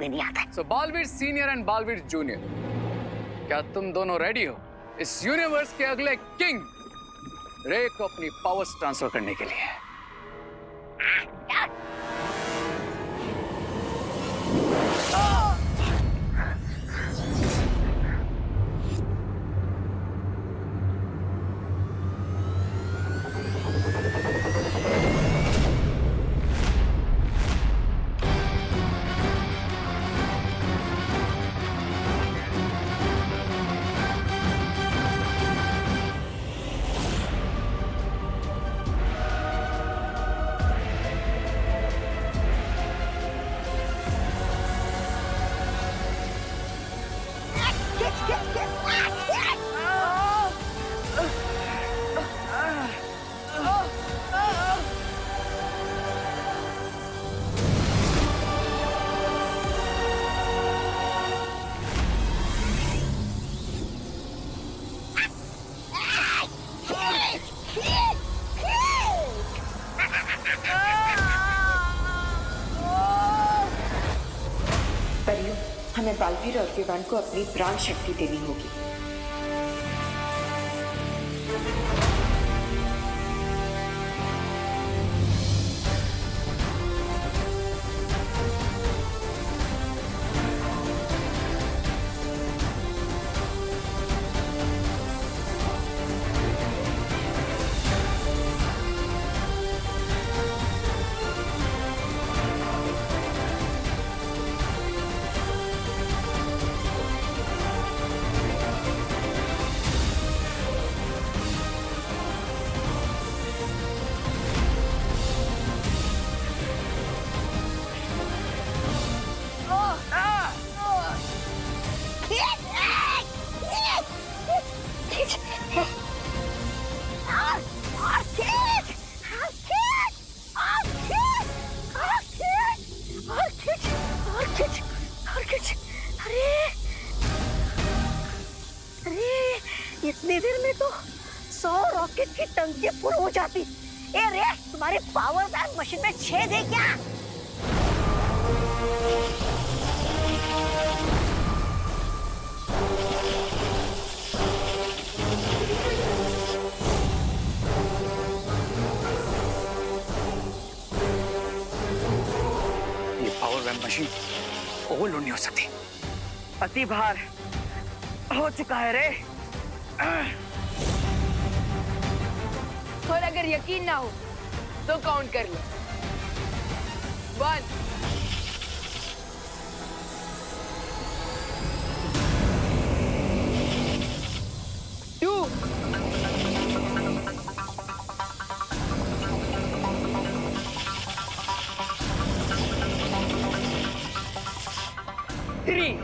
भी नहीं आता है। So Baalveer senior and Baalveer junior, क्या तुम दोनों रेडी हो इस यूनिवर्स के अगले किंग रे को अपनी पावर्स ट्रांसफर करने के लिए? क्या? परियों, हमें बालवीर और विवान को अपनी प्राण शक्ति देनी होगी। इतनी देर में तो 100 रॉकेट की टंकी फुल हो जाती। ए रे, तुम्हारे पावर एंड मशीन में छेद है क्या? ये पावर वैम मशीन ओवरलोड नहीं हो सकती। अति भार हो चुका है रे। और अगर यकीन ना हो तो काउंट कर लो। 1 2 3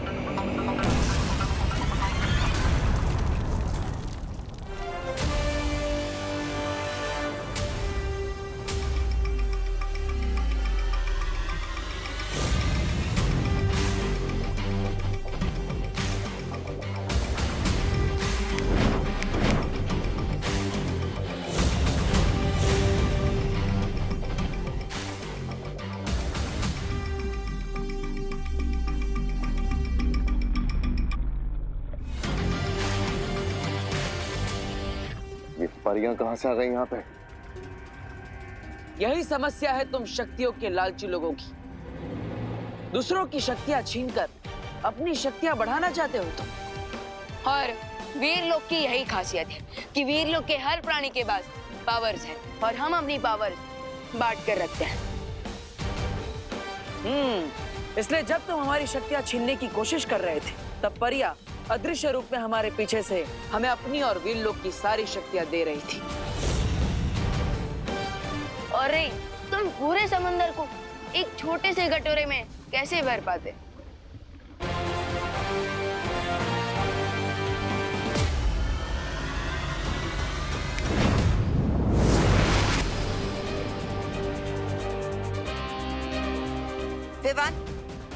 ये परियां कहां से आ गई यहाँ पे? यही समस्या है तुम शक्तियों के लालची लोगों की। दूसरों की शक्तियां छीनकर अपनी शक्तियां बढ़ाना चाहते हो तुम। और वीर लोग की यही खासियत है कि वीर लोग के हर प्राणी के पास पावर्स है और हम अपनी पावर्स बांट कर रखते हैं। इसलिए जब तुम हमारी शक्तियां छीनने की कोशिश कर रहे थे तब परिया अदृश्य रूप में हमारे पीछे से हमें अपनी और वीर लोग की सारी शक्तियां दे रही थी। और तुम पूरे समंदर को एक छोटे से कटोरे में कैसे भर पाते? विवान,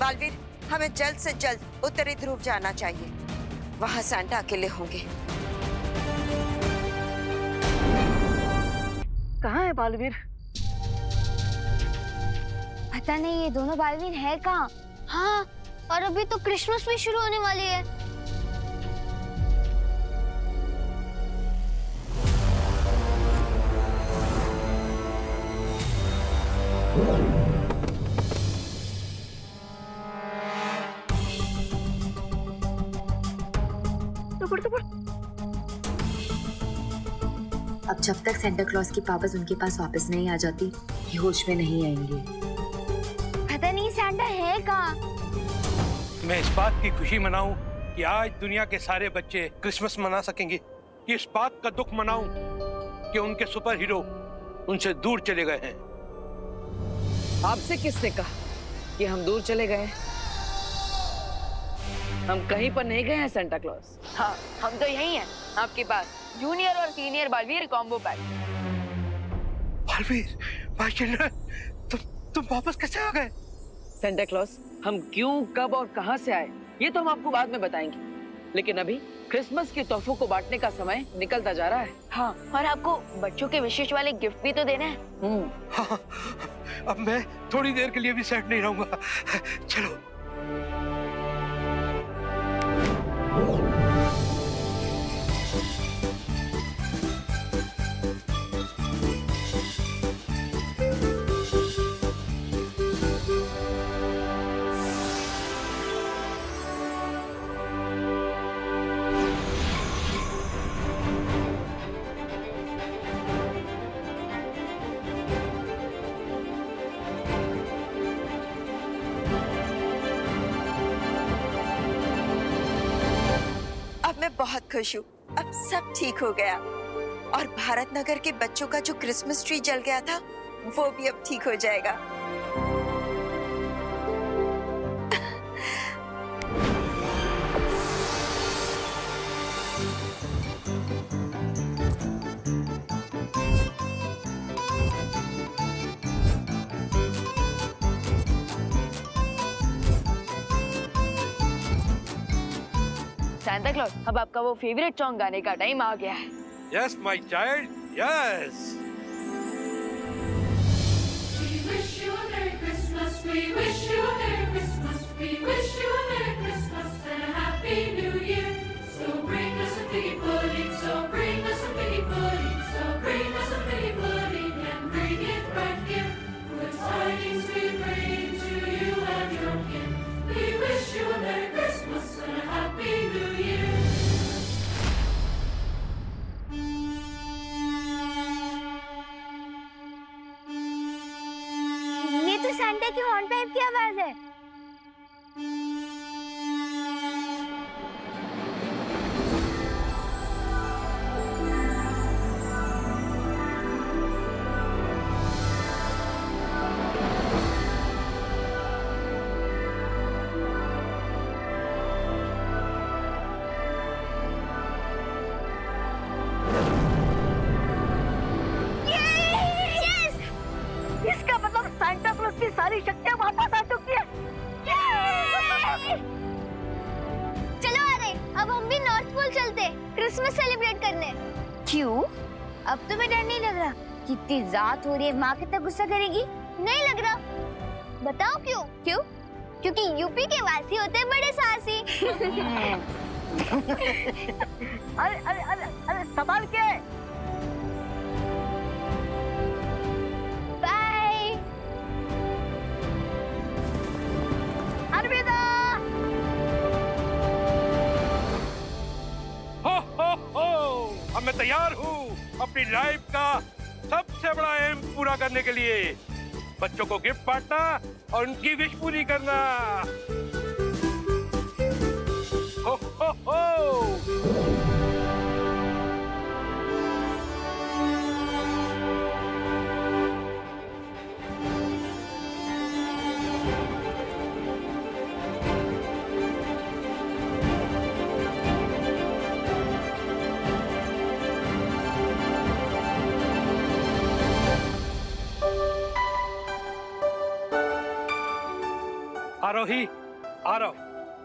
बालवीर, हमें जल्द से जल्द उत्तरी ध्रुव जाना चाहिए। वहां सैंटा अकेले होंगे। कहाँ है बालवीर? पता नहीं ये दोनों बालवीर है कहाँ। हाँ, अभी तो क्रिसमस भी शुरू होने वाली है। अब जब तक सेंटा क्लॉज की पावर्स उनके पास वापस नहीं आ जाती, ये होश में नहीं आएंगे। पता नहीं सैंटा है कहाँ। मैं इस बात की खुशी मनाऊं कि आज दुनिया के सारे बच्चे क्रिसमस मना सकेंगे, कि इस बात का दुख मनाऊं कि उनके सुपर हीरो उनसे दूर चले गए हैं। आपसे किसने कहा कि हम दूर चले गए हैं? हम कहीं पर नहीं गए हैं सेंटा क्लॉज। हाँ, हम तो यही हैं आपके पास, जूनियर और senior Baalveer combo pack. Baalveer, my children, तुम वापस कैसे आ गए? सेंटा क्लॉज, हम क्यों, कब और कहां से आए ये तो हम आपको बाद में बताएंगे, लेकिन अभी क्रिसमस के तोहफों को बांटने का समय निकलता जा रहा है। हाँ, और आपको बच्चों के विशेष वाले गिफ्ट भी तो देने हैं। हाँ, अब मैं थोड़ी देर के लिए भी सेट नहीं रहूंगा। चलो। मैं बहुत खुश हूँ, अब सब ठीक हो गया और भारत नगर के बच्चों का जो क्रिसमस ट्री जल गया था वो भी अब ठीक हो जाएगा। सैंटा क्लॉज, अब आपका वो फेवरेट सॉन्ग गाने का टाइम आ गया है। Yes my child, yes. We wish you a Merry Christmas. We wish you a Merry Christmas. We wish you a Merry Christmas and a Happy New Year. So bring us a piggy pudding. So bring us a piggy pudding. So bring us a piggy pudding and bring it right here. Good tidings we bring to you and your kin. We wish you a Merry Christmas and a Happy New Year. ये तो Santa की horn pipe की आवाज है। इसका मतलब Santa clause की सारी शक्तियां वापस आ चुकी है। चलो आ रहे, अब हम भी नॉर्थ पोल चलते क्रिसमस सेलिब्रेट करने। क्यों? अब तुम्हें डर नहीं लग रहा? कितनी रात हो रही है, माँ कितना गुस्सा करेगी? नहीं लग रहा? बताओ क्यों? क्यों? क्योंकि यूपी के वासी होते हैं बड़े साहसी। अरे अरे अरे अरे संभाल के। बाय। अलविदा। अब मैं तैयार हूँ अपनी लाइफ का सबसे बड़ा एम पूरा करने के लिए, बच्चों को गिफ्ट बांटना और उनकी विश पूरी करना। हो हो हो। आरोही, आरव,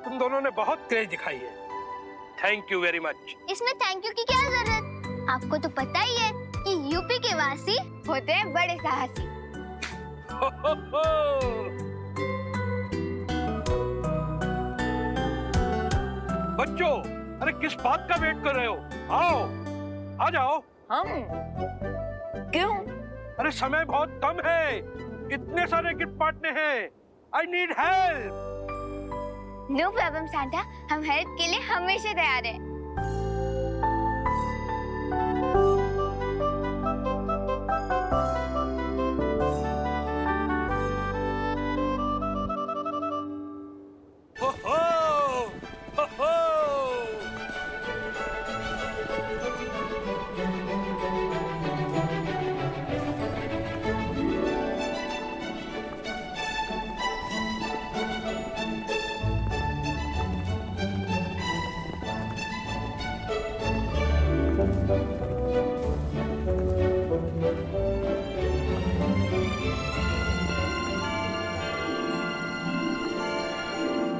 तुम दोनों ने बहुत क्रेज दिखाई है। Thank you very much. इसमें थैंक यू की क्या जरूरत? आपको तो पता ही है कि यूपी के वासी होते हैं बड़े साहसी। हो हो हो। बच्चों, अरे किस बात का वेट कर रहे हो? आओ, आ जाओ। हम क्यों? अरे समय बहुत कम है, इतने सारे गिफ्ट बांटने हैं। I need help. No problem Santa, हम हेल्प के लिए हमेशा तैयार हैं। हो हो, हो हो।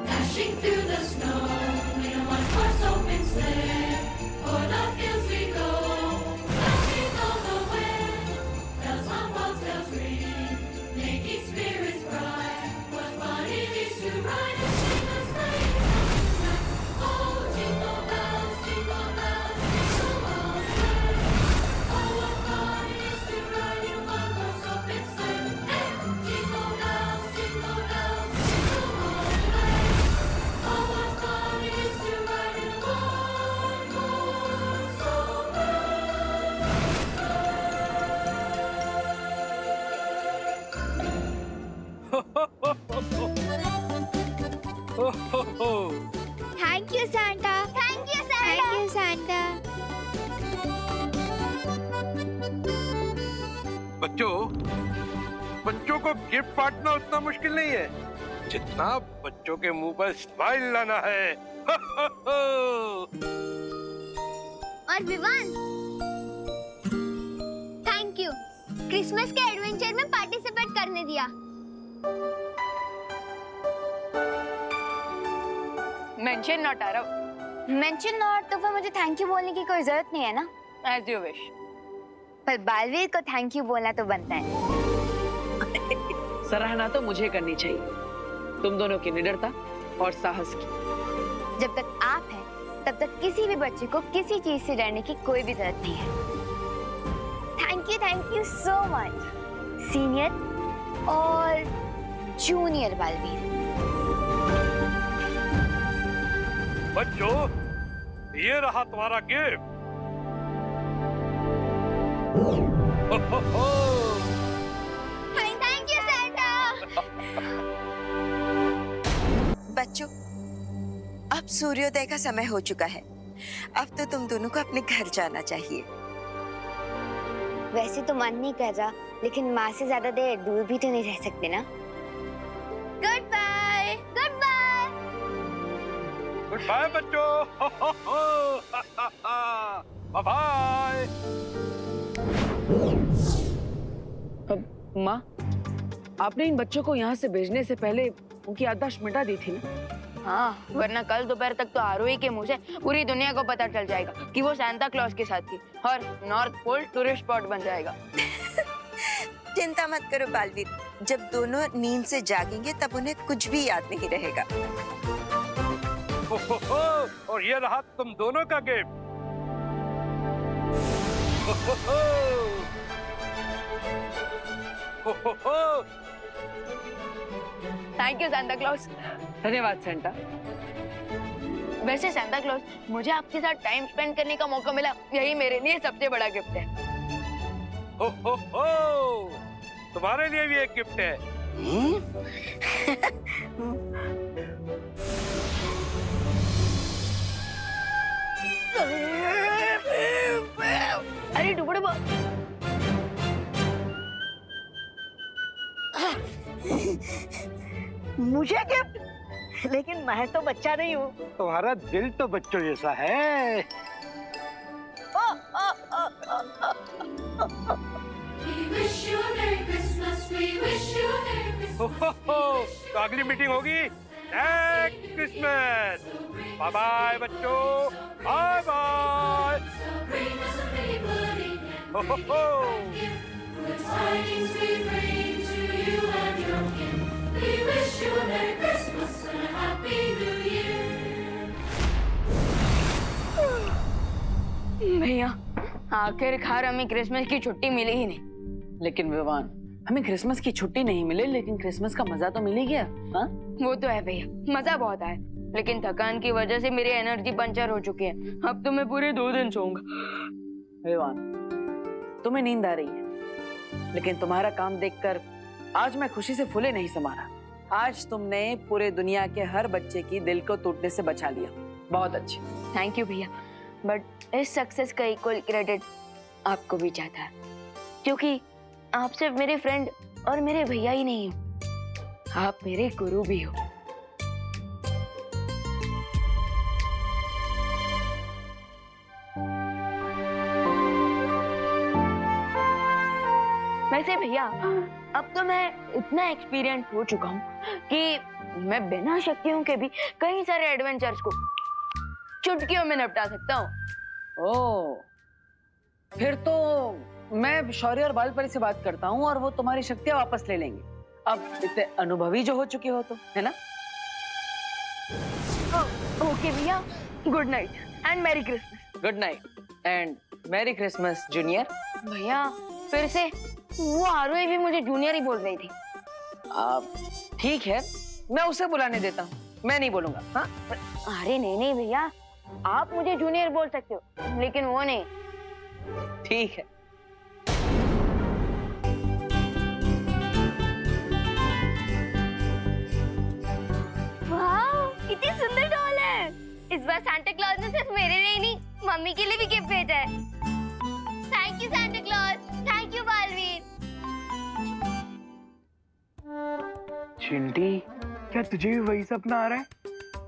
Dashing through the snow in a one-horse open sleigh. O'er the fields we go, dashing all the way. Bells on bobtails ring, making spirits bright. What fun it is to ride and sing a sleigh tonight. Oh, jingle bells, jingle all the way. Oh, what fun it is to ride in a one-horse open sleigh. Hey, jingle bells, jingle all the way. Oh, what fun it is to ride in a one-horse हो हो हो। Thank you Santa, thank you Santa, thank you Santa. बच्चों, बच्चों को gift बांटना उतना मुश्किल नहीं है जितना बच्चों के मुंह पर स्माइल लाना है। हो हो हो। और विवान, थैंक यू क्रिसमस के एडवेंचर में पार्टिसिपेट करने दिया। Mention not Aarav. Mention not तो फिर मुझे थैंक यू बोलने की कोई जरूरत नहीं है ना। As you wish. पर बालवीर को थैंक यू बोलना तो बनता है। सराहना तो मुझे करनी चाहिए तुम दोनों की निडरता और साहस की। जब तक आप हैं, तब तक किसी भी बच्चे को किसी चीज से डरने की कोई भी जरूरत नहीं है। Thank you so much senior और जूनियर बालवीर। बच्चों, ये रहा तुम्हारा गिफ्ट। हो हो हो। Thank you Santa. बच्चों, अब सूर्योदय का समय हो चुका है। अब तो तुम दोनों को अपने घर जाना चाहिए। वैसे तो मन नहीं कर रहा, लेकिन माँ से ज्यादा देर दूर भी तो नहीं रह सकते ना। Good bye, good bye. Good bye बच्चों। हो हो हो। Bye bye. माँ, आपने इन बच्चों को यहाँ से भेजने से पहले उनकी याददाश्त मिटा दी थी ना? हाँ, वरना कल दोपहर तक तो आरोही के मुंह से पूरी दुनिया को पता चल जाएगा कि वो सांता क्लॉज के साथ थी और नॉर्थ पोल टूरिस्ट स्पॉट बन जाएगा। चिंता मत करो बालवीर, जब दोनों नींद से जागेंगे तब उन्हें कुछ भी याद नहीं रहेगा। हो हो हो। और ये रहा तुम दोनों का गिफ्ट। हो हो हो। हो हो हो। Thank you Santa clause. धन्यवाद सेंटा। वैसे सांता क्लॉज, मुझे आपके साथ टाइम स्पेंड करने का मौका मिला, यही मेरे लिए सबसे बड़ा गिफ्ट है। हो हो हो। तुम्हारे लिए भी एक गिफ्ट है। अरे डुबड़ुब, मुझे गिफ्ट? लेकिन मैं तो बच्चा नहीं हूँ। तुम्हारा दिल तो बच्चों जैसा है। We wish you a Merry Christmas. We wish you a Merry Christmas. हो हो हो। तो अगली मीटिंग होगी नेक्स्ट क्रिसमस। बाय बाय बच्चों, bye bye. So bring us a pretty pudding and हो हो हो। good tidings we bring to you and your kin. We wish you a Merry Christmas and a Happy New Year. आखिरकार हमें Christmas की छुट्टी मिली ही नहीं। लेकिन विवान, हमें क्रिसमस की छुट्टी नहीं मिले लेकिन क्रिसमस का मजा तो मिल ही गया। हाँ? वो तो है भैया, मजा बहुत आया, लेकिन थकान की वजह से मेरी एनर्जी पंचर हो चुकी है। अब तो मैं पूरे 2 दिन सोऊंगा। विवान, तुम्हें नींद आ रही है, लेकिन तुम्हारा काम देखकर आज मैं खुशी से फूले नहीं समा रहा। आज तुमने पूरे दुनिया के हर बच्चे की दिल को टूटने से बचा लिया। बहुत अच्छे। थैंक यू भैया, बट इस सक्सेस का इक्वल क्रेडिट आपको भी जाता है, क्योंकि आप सिर्फ मेरे फ्रेंड और मेरे भैया ही नहीं हो, आप मेरे गुरु भी हो। वैसे भैया, अब तो मैं इतना एक्सपीरियंस हो चुका हूँ कि मैं बिना शक्तियों के भी कई सारे एडवेंचर्स को चुटकियों में निपटा सकता हूँ। ओह, फिर तो मैं शौर्य और बालपरी से बात करता हूँ और वो तुम्हारी शक्तियाँ वापस ले लेंगे। अब इतने अनुभवी जो हो चुके हो तो, है ना? ओके भैया, good night and merry Christmas. Good night and merry Christmas junior. भैया, फिर से वो आरोही भी मुझे जूनियर ही बोल रही थी। ठीक है, मैं उसे बुलाने देता हूँ, मैं नहीं बोलूंगा। हाँ? अरे नहीं नहीं भैया, आप मुझे जूनियर बोल सकते हो, लेकिन वो नहीं। ठीक है। वाह, कितनी सुंदर डॉल है। इस बार सांता क्लॉज ने सिर्फ मेरे लिए नहीं, मम्मी के लिए भी गिफ्ट भेजा है। Thank you Santa Claus, thank you Baalveer. Chinti, क्या तुझे भी वही सपना आ रहा है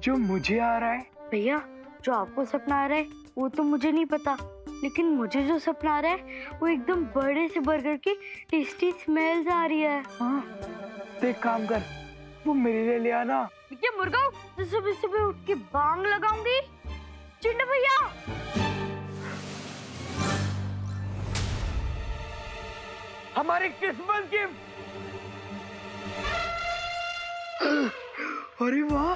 जो मुझे आ रहा है? भैया, जो आपको सपना आ रहा है वो तो मुझे नहीं पता, लेकिन मुझे जो सपना आ रहा है वो एकदम बड़े से बर्गर की टेस्टी स्मेल्स आ रही है। हाँ, तो एक काम कर, वो मेरे लिए ले आना। ये मुर्गा तो सुबह सुबह उठ के बांग लगाऊंगी। चिंटू भैया, हमारी क्रिसमस गिफ्ट। अरे वाह,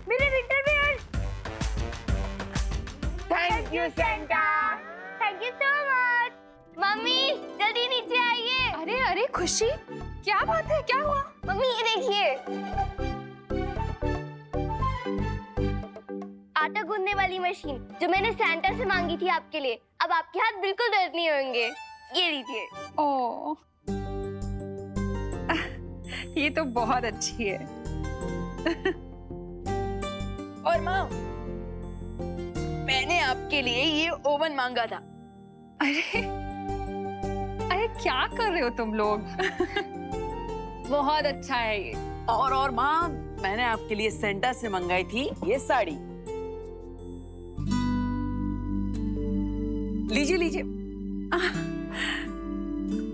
मेरे winter wear. Thank you Santa. Thank you so much. Mummy, जल्दी नीचे आइए। अरे अरे खुशी, क्या बात है, क्या हुआ? मम्मी ये देखिए, आटा गूंदने वाली मशीन जो मैंने सैंटा से मांगी थी आपके लिए। अब आपके हाथ बिल्कुल दर्द नहीं होंगे। ये लीजिए। ओह, ये तो बहुत अच्छी है। और माँ, मैंने आपके लिए ये ओवन मांगा था। अरे अरे क्या कर रहे हो तुम लोग? बहुत अच्छा है ये। और माँ, मैंने आपके लिए सेंटा से मंगाई थी ये साड़ी। लीजिए लीजिए।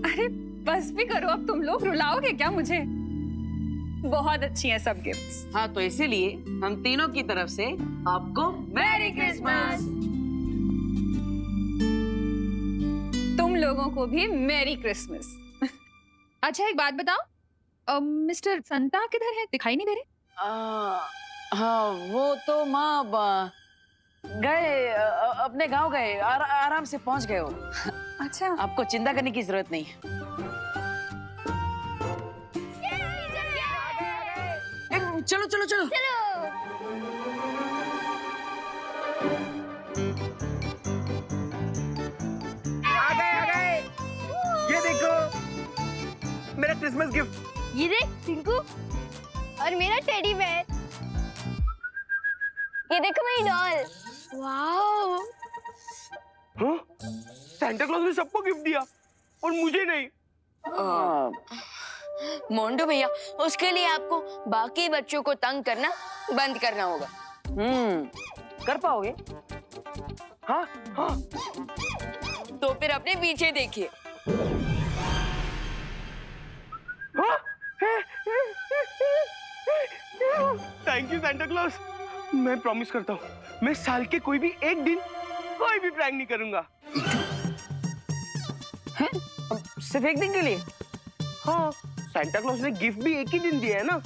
अरे बस भी करो, अब तुम लोग रुलाओगे क्या मुझे? बहुत अच्छी हैं सब गिफ्ट्स। हाँ, तो इसीलिए हम तीनों की तरफ से आपको मैरी क्रिसमस। तुम लोगों को भी मैरी क्रिसमस। अच्छा एक बात बताओ, मिस्टर संता किधर है? दिखाई नहीं दे रहे। हाँ, वो तो माँ गए, अपने गांव गए, आराम से पहुंच गए वो। अच्छा, आपको चिंता करने की जरूरत नहीं है। चलो चलो चलो। आ गए। ये देखो, मेरा क्रिसमस गिफ्ट। ये देख टिंकू, और मेरा टेडी बेयर। ये देखो मेरी डॉल। वाओ, हाँ? सैंटा क्लॉज ने सबको गिफ्ट दिया और मुझे नहीं। मोंटू भैया, उसके लिए आपको बाकी बच्चों को तंग करना बंद करना होगा। कर पाओगे? हाँ हाँ। तो फिर अपने पीछे देखिए। Thank you Santa clause. मैं प्रॉमिस करता हूँ, मैं साल के कोई भी एक दिन कोई भी प्रैंक नहीं करूंगा। सिर्फ एक दिन के लिए? हाँ, सैंटा क्लॉज ने गिफ्ट भी एक ही दिन दिया है ना।